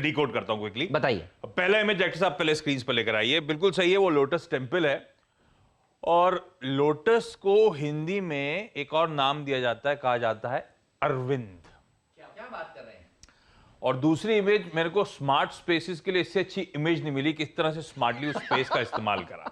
Decode करता हूं quickly. बताइए। पहला इमेज डायरेक्टर साहब पहले स्क्रीन पर लेकर आइए। बिल्कुल सही है, वो लोटस टेम्पल है और लोटस को हिंदी में एक और नाम दिया जाता है, कहा जाता है अरविंद। क्या बात कर रहे हैं। और दूसरी इमेज मेरे को स्मार्ट स्पेसेस के लिए इससे अच्छी इमेज नहीं मिली, किस तरह से स्मार्टली उस स्पेस का इस्तेमाल करा।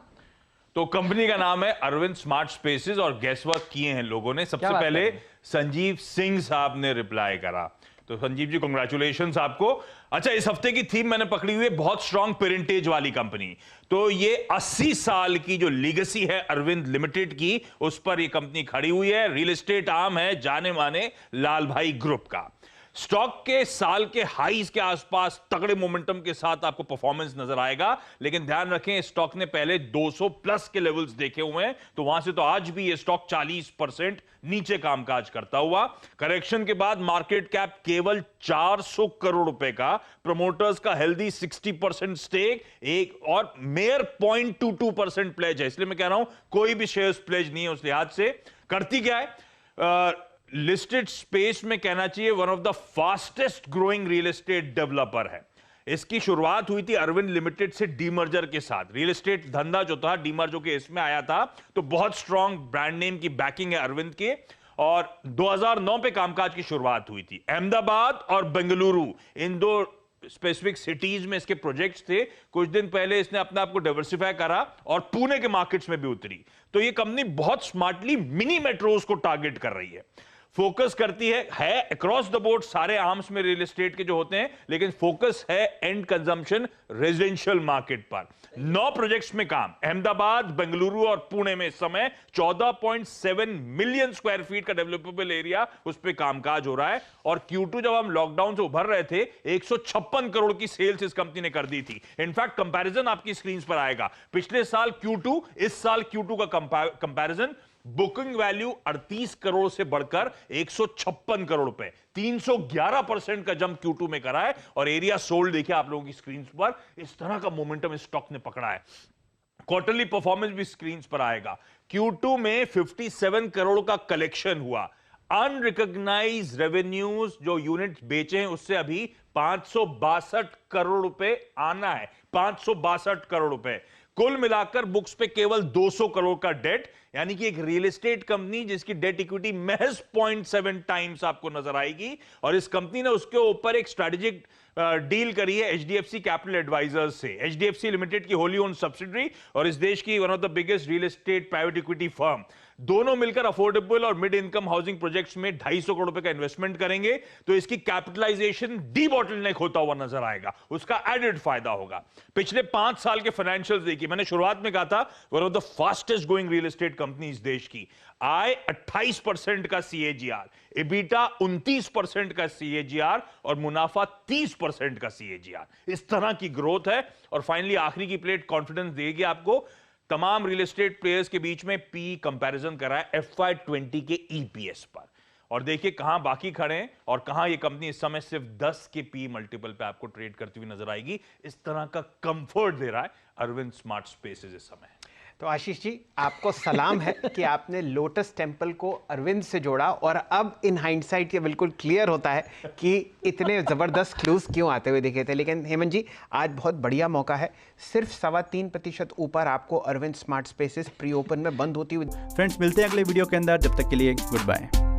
तो कंपनी का नाम है अरविंद स्मार्ट स्पेसेस और गेस वर्क किए हैं लोगों ने। सबसे पहले संजीव सिंह साहब ने रिप्लाई करा, तो संजीव जी कांग्रेचुलेशंस आपको। अच्छा, इस हफ्ते की थीम मैंने पकड़ी हुई है बहुत स्ट्रांग पेरेंटेज वाली कंपनी। तो ये 80 साल की जो लीगेसी है अरविंद लिमिटेड की, उस पर ये कंपनी खड़ी हुई है। रियल एस्टेट आर्म है जाने माने लाल भाई ग्रुप का। स्टॉक के साल के हाईज के आसपास तगड़े मोमेंटम के साथ आपको परफॉर्मेंस नजर आएगा, लेकिन ध्यान रखें स्टॉक ने पहले 200 प्लस के लेवल्स देखे हुए हैं, तो वहां से तो आज भी ये स्टॉक 40% नीचे कामकाज करता हुआ। करेक्शन के बाद मार्केट कैप केवल 400 करोड़ रुपए का, प्रमोटर्स का हेल्दी 60% स्टेक, एक और मेयर 0.22% प्लेज है। इसलिए मैं कह रहा हूं कोई भी शेयर्स प्लेज नहीं है उस लिहाज से। करती क्या है, लिस्टेड स्पेस में कहना चाहिए one of the fastest growing real estate developer है। इसकी शुरुआत हुई थी अरविंद लिमिटेड से डीमर्जर के साथ। रियल एस्टेट धंधा जो था डीमर्जर के इसमें आया था, तो बहुत स्ट्रांग ब्रांड नेम की बैकिंग है अरविंद के। और 2009 पे कामकाज की शुरुआत हुई थी। अहमदाबाद और बेंगलुरु इन दो स्पेसिफिक सिटीज में इसके प्रोजेक्ट्स थे। कुछ दिन पहले इसने अपने आप को डाइवर्सिफाई करा और पुणे के मार्केट्स में भी उतरी। तो ये कंपनी बहुत स्मार्टली मिनी मेट्रोज को टारगेट कर रही है, फोकस करती है अक्रॉस द बोर्ड सारे आर्म्स में रियल एस्टेट के जो होते हैं, लेकिन फोकस है एंड कंजम्पशन रेजिडेंशियल मार्केट पर। 9 प्रोजेक्ट्स में काम, अहमदाबाद, बेंगलुरु और पुणे में इस समय 14.7 मिलियन स्क्वायर फीट का डेवलपेबल एरिया, उस पर कामकाज हो रहा है। और Q2 जब हम लॉकडाउन से उभर रहे थे, 156 करोड़ की सेल्स इस कंपनी ने कर दी थी। इनफैक्ट कंपैरिजन आपकी स्क्रीन पर आएगा, पिछले साल Q2 इस साल Q2 का कंपैरिजन, बुकिंग वैल्यू 38 करोड़ से बढ़कर 156 करोड़ रुपए, 311% का जंप Q2 में करा है। और एरिया सोल्ड देखिए आप लोगों की स्क्रीन पर, इस तरह का मोमेंटम इस स्टॉक ने पकड़ा है। क्वार्टरली परफॉर्मेंस भी स्क्रीन पर आएगा। Q2 में 57 करोड़ का कलेक्शन हुआ। अनरिकॉग्नाइज्ड रेवेन्यूज जो यूनिट बेचे हैं उससे अभी 562 करोड़ रुपए आना है, 562 करोड़ रुपए। कुल मिलाकर बुक्स पे केवल 200 करोड़ का डेट, यानी कि एक रियल एस्टेट कंपनी जिसकी डेट इक्विटी महज 0.7 टाइम्स आपको नजर आएगी। और इस कंपनी ने उसके ऊपर एक स्ट्रेटेजिक डील करी है एचडीएफसी कैपिटल एडवाइजर्स से। एचडीएफसी लिमिटेड की होली ओन सब्सिडरी और इस देश की one of the biggest real estate private equity firm, दोनों मिलकर अफोर्डेबल और मिड इनकम हाउसिंग प्रोजेक्ट्स में 250 करोड़ रुपए का इन्वेस्टमेंट करेंगे। तो इसकी कैपिटलाइजेशन डी बॉटलनेक होता हुआ नजर आएगा, उसका एडेड फायदा होगा। पिछले 5 साल के फाइनेंशियल्स देखिए, मैंने शुरुआत में कहा था one of the fastest growing real estate company इस देश की। आय 28% का सीएजीआर, एबिटा 29% का सीएजीआर और मुनाफा 30% का सीएजीआर, इस तरह की ग्रोथ है। और फाइनली आखिरी की प्लेट कॉन्फिडेंस देगी आपको, तमाम रियल एस्टेट प्लेयर्स के बीच में पी कंपैरिजन करा है FY20 के ईपीएस पर। और देखिए कहां बाकी खड़े हैं और कहां ये कंपनी इस समय सिर्फ 10 के पी मल्टीपल पे आपको ट्रेड करती हुई नजर आएगी। इस तरह का कंफर्ट दे रहा है अरविंद स्मार्ट स्पेसेस इस समय। तो आशीष जी, आपको सलाम है कि आपने लोटस टेम्पल को अरविंद से जोड़ा और अब इन हाइंडसाइट ये बिल्कुल क्लियर होता है कि इतने ज़बरदस्त क्लूज क्यों आते हुए दिखे थे। लेकिन हेमंत जी, आज बहुत बढ़िया मौका है, सिर्फ 3.25% ऊपर आपको Arvind smart spaces pre open में बंद होती हुई। फ्रेंड्स, मिलते हैं अगले वीडियो के अंदर, जब तक के लिए गुड बाय।